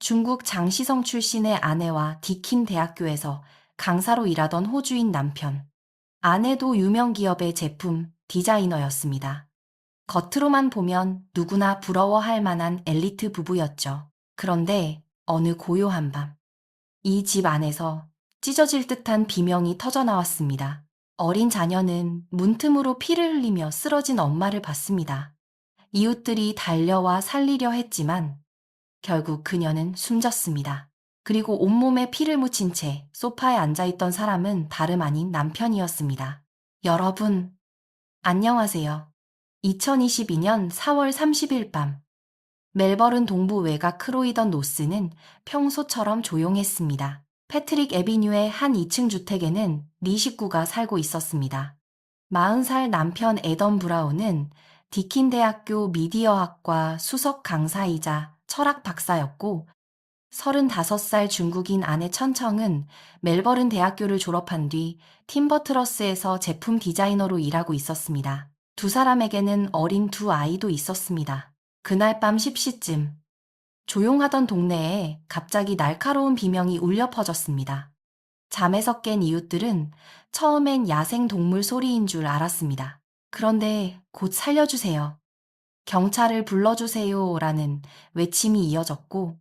중국 장시성 출신의 아내와 디킨 대학교에서 강사로 일하던 호주인 남편. 아내도 유명 기업의 제품 디자이너였습니다. 겉으로만 보면 누구나 부러워할 만한 엘리트 부부였죠. 그런데 어느 고요한 밤, 이 집 안에서 찢어질 듯한 비명이 터져 나왔습니다. 어린 자녀는 문틈으로 피를 흘리며 쓰러진 엄마를 봤습니다. 이웃들이 달려와 살리려 했지만 결국 그녀는 숨졌습니다. 그리고 온몸에 피를 묻힌 채 소파에 앉아있던 사람은 다름 아닌 남편이었습니다. 여러분, 안녕하세요. 2022년 4월 30일 밤, 멜버른 동부 외곽 크로이던 노스는 평소처럼 조용했습니다. 패트릭 애비뉴의 한 2층 주택에는 리 식구가 살고 있었습니다. 40살 남편 애덤 브라운은 디킨 대학교 미디어학과 수석 강사이자 철학 박사였고, 35살 중국인 아내 천청은 멜버른 대학교를 졸업한 뒤 팀버트러스에서 제품 디자이너로 일하고 있었습니다. 두 사람에게는 어린 두 아이도 있었습니다. 그날 밤 10시쯤 조용하던 동네에 갑자기 날카로운 비명이 울려 퍼졌습니다. 잠에서 깬 이웃들은 처음엔 야생 동물 소리인 줄 알았습니다. 그런데 곧 살려주세요. 경찰을 불러주세요 라는 외침이 이어졌고,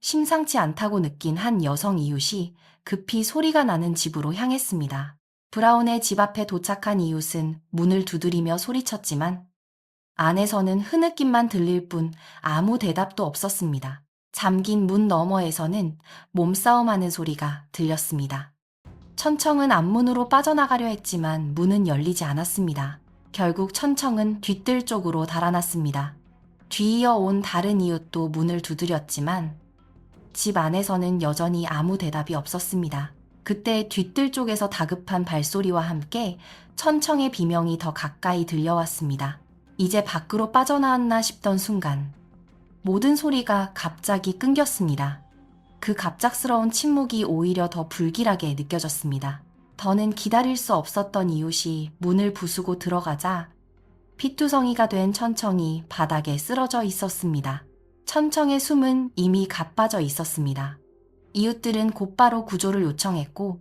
심상치 않다고 느낀 한 여성 이웃이 급히 소리가 나는 집으로 향했습니다. 브라운의 집 앞에 도착한 이웃은 문을 두드리며 소리쳤지만 안에서는 흐느낌만 들릴 뿐 아무 대답도 없었습니다. 잠긴 문 너머에서는 몸싸움하는 소리가 들렸습니다. 천청은 앞문으로 빠져나가려 했지만 문은 열리지 않았습니다. 결국 천청은 뒷뜰 쪽으로 달아났습니다. 뒤이어 온 다른 이웃도 문을 두드렸지만 집 안에서는 여전히 아무 대답이 없었습니다. 그때 뒷뜰 쪽에서 다급한 발소리와 함께 천청의 비명이 더 가까이 들려왔습니다. 이제 밖으로 빠져나왔나 싶던 순간 모든 소리가 갑자기 끊겼습니다. 그 갑작스러운 침묵이 오히려 더 불길하게 느껴졌습니다. 더는 기다릴 수 없었던 이웃이 문을 부수고 들어가자 피투성이가 된 천청이 바닥에 쓰러져 있었습니다. 천청의 숨은 이미 가빠져 있었습니다. 이웃들은 곧바로 구조를 요청했고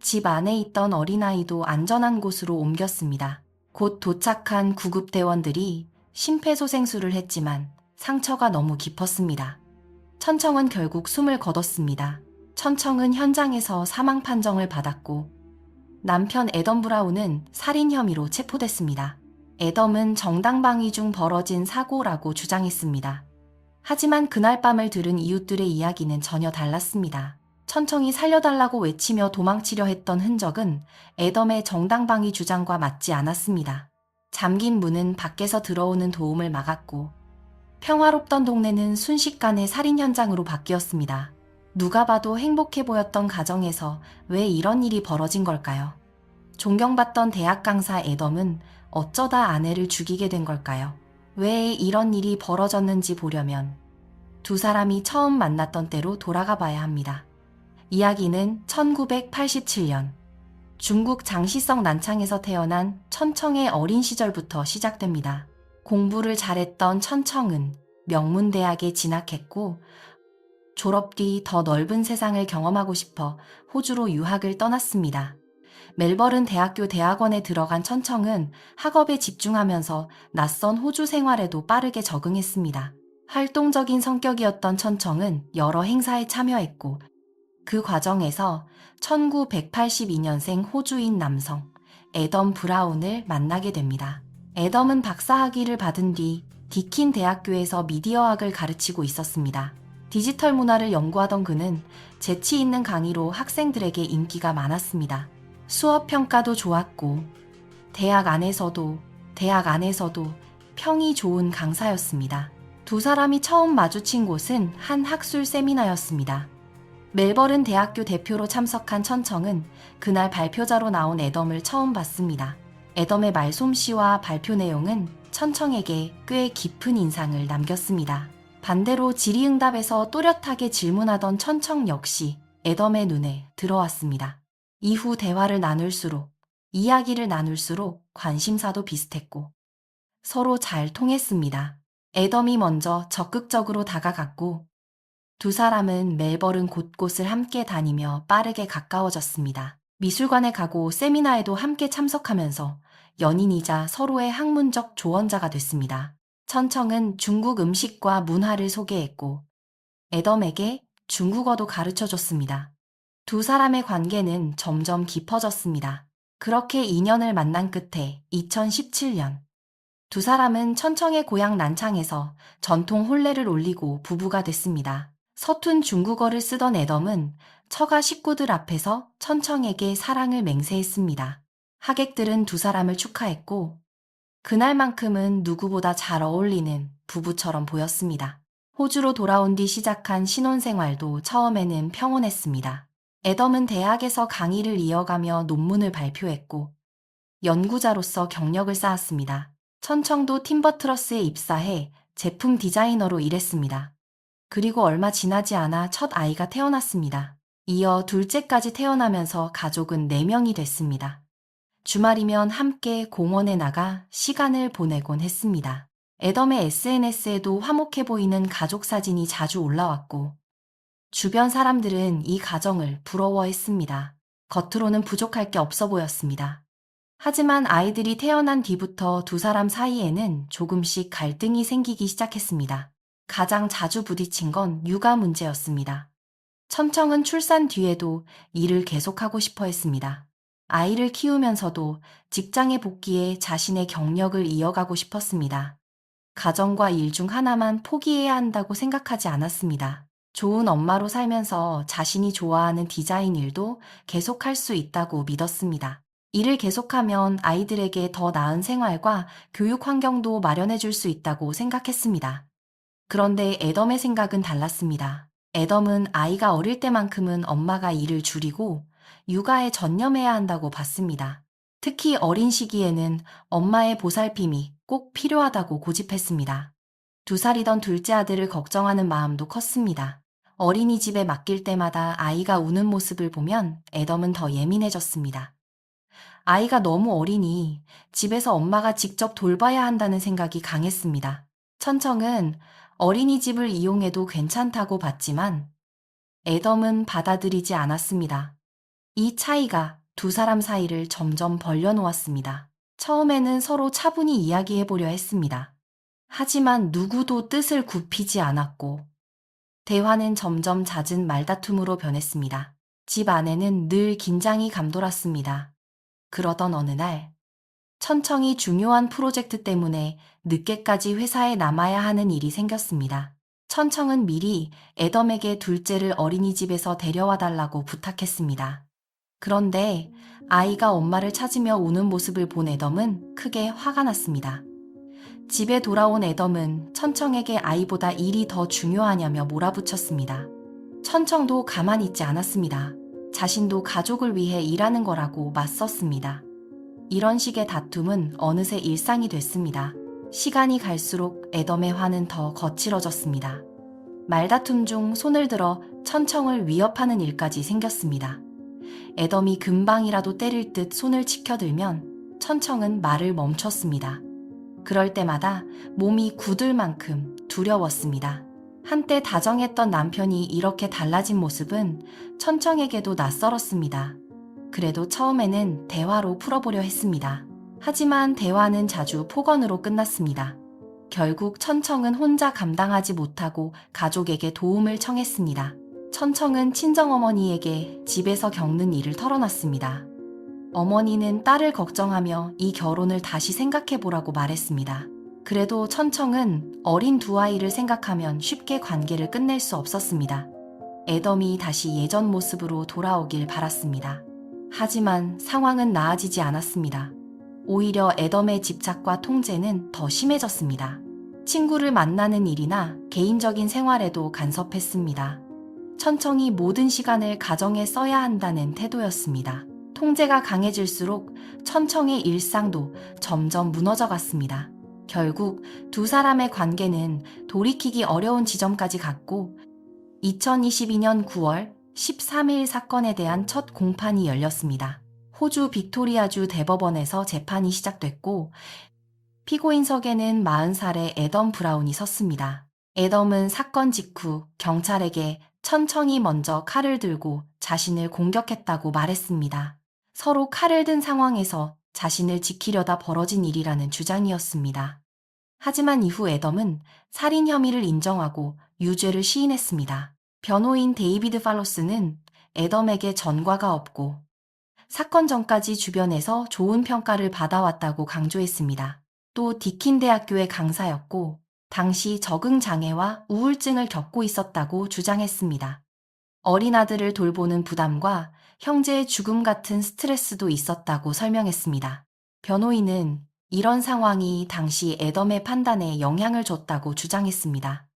집 안에 있던 어린아이도 안전한 곳으로 옮겼습니다. 곧 도착한 구급대원들이 심폐소생술을 했지만 상처가 너무 깊었습니다. 천청은 결국 숨을 거뒀습니다. 천청은 현장에서 사망 판정을 받았고 남편 애덤 브라운은 살인 혐의로 체포됐습니다. 애덤은 정당방위 중 벌어진 사고라고 주장했습니다. 하지만 그날 밤을 들은 이웃들의 이야기는 전혀 달랐습니다. 천청이 살려달라고 외치며 도망치려 했던 흔적은 애덤의 정당방위 주장과 맞지 않았습니다. 잠긴 문은 밖에서 들어오는 도움을 막았고 평화롭던 동네는 순식간에 살인 현장으로 바뀌었습니다. 누가 봐도 행복해 보였던 가정에서 왜 이런 일이 벌어진 걸까요? 존경받던 대학 강사 애덤은 어쩌다 아내를 죽이게 된 걸까요? 왜 이런 일이 벌어졌는지 보려면 두 사람이 처음 만났던 때로 돌아가 봐야 합니다. 이야기는 1987년 중국 장시성 난창에서 태어난 천청의 어린 시절부터 시작됩니다. 공부를 잘했던 천청은 명문대학에 진학했고 졸업 뒤 더 넓은 세상을 경험하고 싶어 호주로 유학을 떠났습니다. 멜버른 대학교 대학원에 들어간 천청은 학업에 집중하면서 낯선 호주 생활에도 빠르게 적응했습니다. 활동적인 성격이었던 천청은 여러 행사에 참여했고 그 과정에서 1982년생 호주인 남성 애덤 브라운을 만나게 됩니다. 애덤은 박사학위를 받은 뒤 디킨 대학교에서 미디어학을 가르치고 있었습니다. 디지털 문화를 연구하던 그는 재치 있는 강의로 학생들에게 인기가 많았습니다. 수업 평가도 좋았고 대학 안에서도 평이 좋은 강사였습니다. 두 사람이 처음 마주친 곳은 한 학술 세미나였습니다. 멜버른 대학교 대표로 참석한 천청은 그날 발표자로 나온 애덤을 처음 봤습니다. 애덤의 말솜씨와 발표 내용은 천청에게 꽤 깊은 인상을 남겼습니다. 반대로 질의응답에서 또렷하게 질문하던 천청 역시 애덤의 눈에 들어왔습니다. 이후 이야기를 나눌수록 관심사도 비슷했고 서로 잘 통했습니다. 애덤이 먼저 적극적으로 다가갔고 두 사람은 멜버른 곳곳을 함께 다니며 빠르게 가까워졌습니다. 미술관에 가고 세미나에도 함께 참석하면서 연인이자 서로의 학문적 조언자가 됐습니다. 천청은 중국 음식과 문화를 소개했고 애덤에게 중국어도 가르쳐 줬습니다. 두 사람의 관계는 점점 깊어졌습니다. 그렇게 인연을 만난 끝에 2017년 두 사람은 천청의 고향 난창에서 전통 혼례를 올리고 부부가 됐습니다. 서툰 중국어를 쓰던 애덤은 처가 식구들 앞에서 천청에게 사랑을 맹세했습니다. 하객들은 두 사람을 축하했고 그날만큼은 누구보다 잘 어울리는 부부처럼 보였습니다. 호주로 돌아온 뒤 시작한 신혼생활도 처음에는 평온했습니다. 애덤은 대학에서 강의를 이어가며 논문을 발표했고 연구자로서 경력을 쌓았습니다. 천청도 팀버트러스에 입사해 제품 디자이너로 일했습니다. 그리고 얼마 지나지 않아 첫 아이가 태어났습니다. 이어 둘째까지 태어나면서 가족은 4명이 됐습니다. 주말이면 함께 공원에 나가 시간을 보내곤 했습니다. 애덤의 SNS에도 화목해 보이는 가족 사진이 자주 올라왔고 주변 사람들은 이 가정을 부러워했습니다. 겉으로는 부족할 게 없어 보였습니다. 하지만 아이들이 태어난 뒤부터 두 사람 사이에는 조금씩 갈등이 생기기 시작했습니다. 가장 자주 부딪힌 건 육아 문제였습니다. 천청은 출산 뒤에도 일을 계속하고 싶어 했습니다. 아이를 키우면서도 직장에 복귀해 자신의 경력을 이어가고 싶었습니다. 가정과 일 중 하나만 포기해야 한다고 생각하지 않았습니다. 좋은 엄마로 살면서 자신이 좋아하는 디자인 일도 계속할 수 있다고 믿었습니다. 일을 계속하면 아이들에게 더 나은 생활과 교육 환경도 마련해 줄 수 있다고 생각했습니다. 그런데 애덤의 생각은 달랐습니다. 애덤은 아이가 어릴 때만큼은 엄마가 일을 줄이고 육아에 전념해야 한다고 봤습니다. 특히 어린 시기에는 엄마의 보살핌이 꼭 필요하다고 고집했습니다. 2살이던 둘째 아들을 걱정하는 마음도 컸습니다. 어린이집에 맡길 때마다 아이가 우는 모습을 보면 애덤은 더 예민해졌습니다. 아이가 너무 어리니 집에서 엄마가 직접 돌봐야 한다는 생각이 강했습니다. 천청은 어린이집을 이용해도 괜찮다고 봤지만 애덤은 받아들이지 않았습니다. 이 차이가 두 사람 사이를 점점 벌려놓았습니다. 처음에는 서로 차분히 이야기해보려 했습니다. 하지만 누구도 뜻을 굽히지 않았고 대화는 점점 잦은 말다툼으로 변했습니다. 집 안에는 늘 긴장이 감돌았습니다. 그러던 어느 날 천청이 중요한 프로젝트 때문에 늦게까지 회사에 남아야 하는 일이 생겼습니다. 천청은 미리 애덤에게 둘째를 어린이집에서 데려와 달라고 부탁했습니다. 그런데 아이가 엄마를 찾으며 우는 모습을 본 애덤은 크게 화가 났습니다. 집에 돌아온 애덤은 천청에게 아이보다 일이 더 중요하냐며 몰아붙였습니다. 천청도 가만히 있지 않았습니다. 자신도 가족을 위해 일하는 거라고 맞섰습니다. 이런 식의 다툼은 어느새 일상이 됐습니다. 시간이 갈수록 애덤의 화는 더 거칠어졌습니다. 말다툼 중 손을 들어 천청을 위협하는 일까지 생겼습니다. 애덤이 금방이라도 때릴 듯 손을 치켜들면 천청은 말을 멈췄습니다. 그럴 때마다 몸이 굳을 만큼 두려웠습니다. 한때 다정했던 남편이 이렇게 달라진 모습은 천청에게도 낯설었습니다. 그래도 처음에는 대화로 풀어보려 했습니다. 하지만 대화는 자주 폭언으로 끝났습니다. 결국 천청은 혼자 감당하지 못하고 가족에게 도움을 청했습니다. 천청은 친정어머니에게 집에서 겪는 일을 털어놨습니다. 어머니는 딸을 걱정하며 이 결혼을 다시 생각해보라고 말했습니다. 그래도 천청은 어린 두 아이를 생각하면 쉽게 관계를 끝낼 수 없었습니다. 애덤이 다시 예전 모습으로 돌아오길 바랐습니다. 하지만 상황은 나아지지 않았습니다. 오히려 애덤의 집착과 통제는 더 심해졌습니다. 친구를 만나는 일이나 개인적인 생활에도 간섭했습니다. 천청이 모든 시간을 가정에 써야 한다는 태도였습니다. 통제가 강해질수록 천청의 일상도 점점 무너져 갔습니다. 결국 두 사람의 관계는 돌이키기 어려운 지점까지 갔고 2022년 9월 13일 사건에 대한 첫 공판이 열렸습니다. 호주 빅토리아주 대법원에서 재판이 시작됐고 피고인석에는 40살의 애덤 브라운이 섰습니다. 애덤은 사건 직후 경찰에게 천청이 먼저 칼을 들고 자신을 공격했다고 말했습니다. 서로 칼을 든 상황에서 자신을 지키려다 벌어진 일이라는 주장이었습니다. 하지만 이후 애덤은 살인 혐의를 인정하고 유죄를 시인했습니다. 변호인 데이비드 팔로스는 애덤에게 전과가 없고 사건 전까지 주변에서 좋은 평가를 받아왔다고 강조했습니다. 또 디킨 대학교의 강사였고 당시 적응 장애와 우울증을 겪고 있었다고 주장했습니다. 어린 아들을 돌보는 부담과 형제의 죽음 같은 스트레스도 있었다고 설명했습니다. 변호인은 이런 상황이 당시 애덤의 판단에 영향을 줬다고 주장했습니다.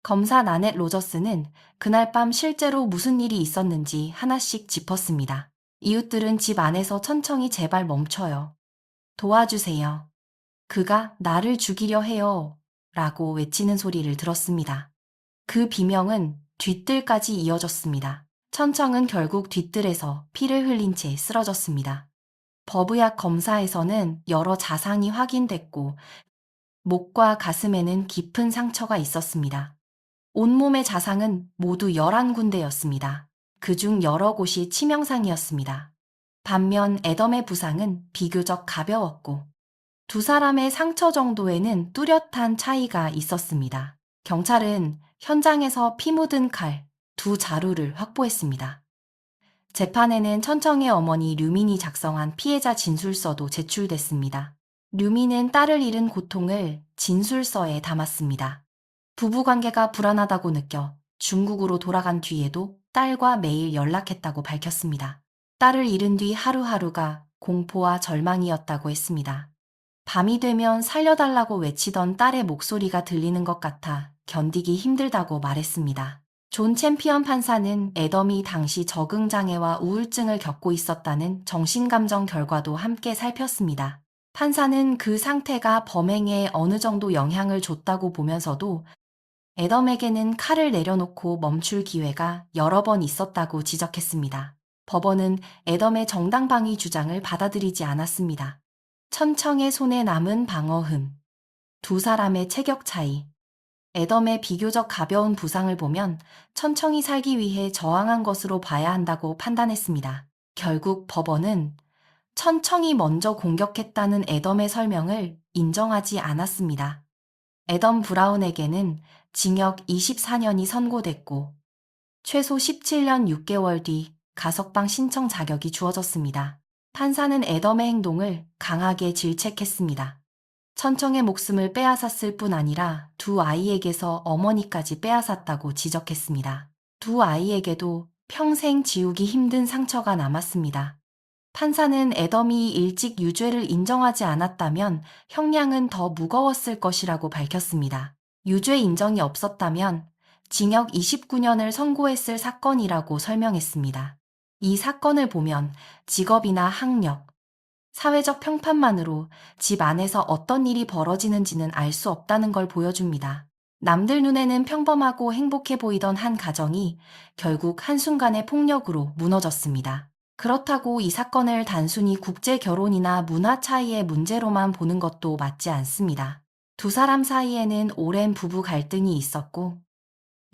검사 나넷 로저스는 그날 밤 실제로 무슨 일이 있었는지 하나씩 짚었습니다. 이웃들은 집 안에서 천청이 제발 멈춰요. 도와주세요. 그가 나를 죽이려 해요. 라고 외치는 소리를 들었습니다. 그 비명은 뒤뜰까지 이어졌습니다. 천청은 결국 뒤뜰에서 피를 흘린 채 쓰러졌습니다. 법의학 검사에서는 여러 자상이 확인됐고 목과 가슴에는 깊은 상처가 있었습니다. 온몸의 자상은 모두 11군데였습니다. 그중 여러 곳이 치명상이었습니다. 반면 애덤의 부상은 비교적 가벼웠고 두 사람의 상처 정도에는 뚜렷한 차이가 있었습니다. 경찰은 현장에서 피 묻은 칼, 두 자루를 확보했습니다. 재판에는 천청의 어머니 류민이 작성한 피해자 진술서도 제출됐습니다. 류민은 딸을 잃은 고통을 진술서에 담았습니다. 부부관계가 불안하다고 느껴 중국으로 돌아간 뒤에도 딸과 매일 연락했다고 밝혔습니다. 딸을 잃은 뒤 하루하루가 공포와 절망이었다고 했습니다. 밤이 되면 살려달라고 외치던 딸의 목소리가 들리는 것 같아 견디기 힘들다고 말했습니다. 존 챔피언 판사는 애덤이 당시 적응장애와 우울증을 겪고 있었다는 정신감정 결과도 함께 살폈습니다. 판사는 그 상태가 범행에 어느 정도 영향을 줬다고 보면서도 애덤에게는 칼을 내려놓고 멈출 기회가 여러 번 있었다고 지적했습니다. 법원은 애덤의 정당방위 주장을 받아들이지 않았습니다. 천청의 손에 남은 방어흠, 두 사람의 체격 차이, 애덤의 비교적 가벼운 부상을 보면 천청이 살기 위해 저항한 것으로 봐야 한다고 판단했습니다. 결국 법원은 천청이 먼저 공격했다는 애덤의 설명을 인정하지 않았습니다. 애덤 브라운에게는 징역 24년이 선고됐고 최소 17년 6개월 뒤 가석방 신청 자격이 주어졌습니다. 판사는 애덤의 행동을 강하게 질책했습니다. 천청의 목숨을 빼앗았을 뿐 아니라 두 아이에게서 어머니까지 빼앗았다고 지적했습니다. 두 아이에게도 평생 지우기 힘든 상처가 남았습니다. 판사는 애덤이 일찍 유죄를 인정하지 않았다면 형량은 더 무거웠을 것이라고 밝혔습니다. 유죄 인정이 없었다면 징역 29년을 선고했을 사건이라고 설명했습니다. 이 사건을 보면 직업이나 학력, 사회적 평판만으로 집 안에서 어떤 일이 벌어지는지는 알 수 없다는 걸 보여줍니다. 남들 눈에는 평범하고 행복해 보이던 한 가정이 결국 한순간의 폭력으로 무너졌습니다. 그렇다고 이 사건을 단순히 국제 결혼이나 문화 차이의 문제로만 보는 것도 맞지 않습니다. 두 사람 사이에는 오랜 부부 갈등이 있었고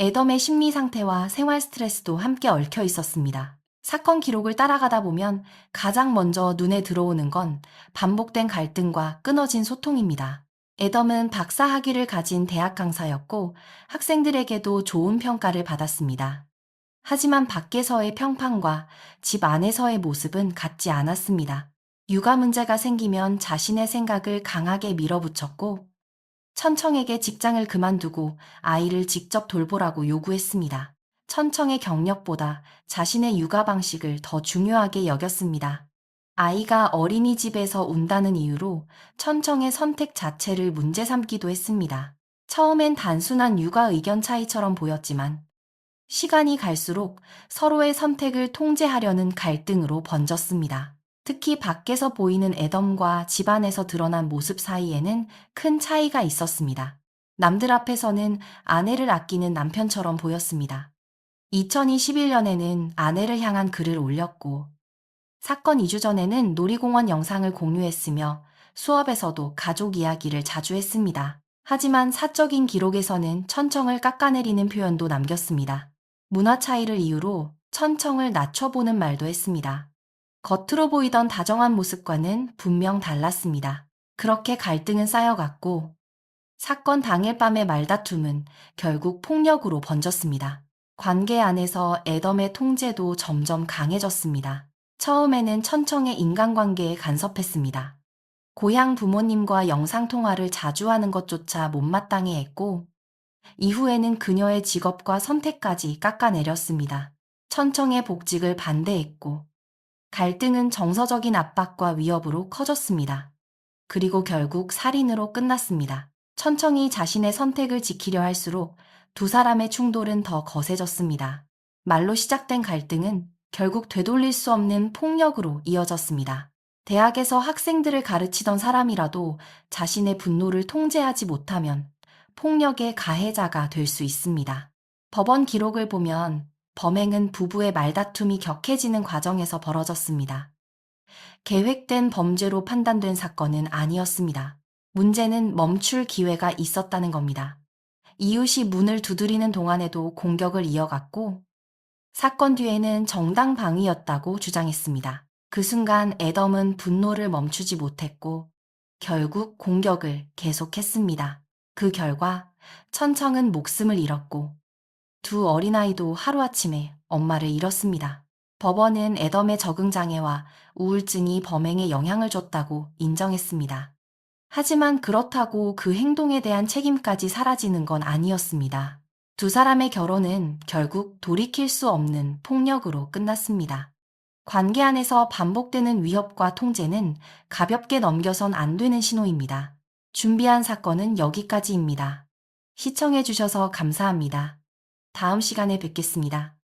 애덤의 심리 상태와 생활 스트레스도 함께 얽혀 있었습니다. 사건 기록을 따라가다 보면 가장 먼저 눈에 들어오는 건 반복된 갈등과 끊어진 소통입니다. 애덤은 박사 학위를 가진 대학 강사였고 학생들에게도 좋은 평가를 받았습니다. 하지만 밖에서의 평판과 집 안에서의 모습은 같지 않았습니다. 육아 문제가 생기면 자신의 생각을 강하게 밀어붙였고 천청에게 직장을 그만두고 아이를 직접 돌보라고 요구했습니다. 천청의 경력보다 자신의 육아 방식을 더 중요하게 여겼습니다. 아이가 어린이집에서 운다는 이유로 천청의 선택 자체를 문제 삼기도 했습니다. 처음엔 단순한 육아 의견 차이처럼 보였지만 시간이 갈수록 서로의 선택을 통제하려는 갈등으로 번졌습니다. 특히 밖에서 보이는 애덤과 집안에서 드러난 모습 사이에는 큰 차이가 있었습니다. 남들 앞에서는 아내를 아끼는 남편처럼 보였습니다. 2021년에는 아내를 향한 글을 올렸고 사건 2주 전에는 놀이공원 영상을 공유했으며 수업에서도 가족 이야기를 자주 했습니다. 하지만 사적인 기록에서는 천청을 깎아내리는 표현도 남겼습니다. 문화 차이를 이유로 천청을 낮춰보는 말도 했습니다. 겉으로 보이던 다정한 모습과는 분명 달랐습니다. 그렇게 갈등은 쌓여갔고 사건 당일 밤의 말다툼은 결국 폭력으로 번졌습니다. 관계 안에서 애덤의 통제도 점점 강해졌습니다. 처음에는 천청의 인간관계에 간섭했습니다. 고향 부모님과 영상통화를 자주 하는 것조차 못마땅해 했고, 이후에는 그녀의 직업과 선택까지 깎아내렸습니다. 천청의 복직을 반대했고, 갈등은 정서적인 압박과 위협으로 커졌습니다. 그리고 결국 살인으로 끝났습니다. 천청이 자신의 선택을 지키려 할수록 두 사람의 충돌은 더 거세졌습니다. 말로 시작된 갈등은 결국 되돌릴 수 없는 폭력으로 이어졌습니다. 대학에서 학생들을 가르치던 사람이라도 자신의 분노를 통제하지 못하면 폭력의 가해자가 될 수 있습니다. 법원 기록을 보면 범행은 부부의 말다툼이 격해지는 과정에서 벌어졌습니다. 계획된 범죄로 판단된 사건은 아니었습니다. 문제는 멈출 기회가 있었다는 겁니다. 이웃이 문을 두드리는 동안에도 공격을 이어갔고 사건 뒤에는 정당 방위였다고 주장했습니다. 그 순간 애덤은 분노를 멈추지 못했고 결국 공격을 계속했습니다. 그 결과 천청은 목숨을 잃었고 두 어린아이도 하루아침에 엄마를 잃었습니다. 법원은 애덤의 적응장애와 우울증이 범행에 영향을 줬다고 인정했습니다. 하지만 그렇다고 그 행동에 대한 책임까지 사라지는 건 아니었습니다. 두 사람의 결혼은 결국 돌이킬 수 없는 폭력으로 끝났습니다. 관계 안에서 반복되는 위협과 통제는 가볍게 넘겨선 안 되는 신호입니다. 준비한 사건은 여기까지입니다. 시청해주셔서 감사합니다. 다음 시간에 뵙겠습니다.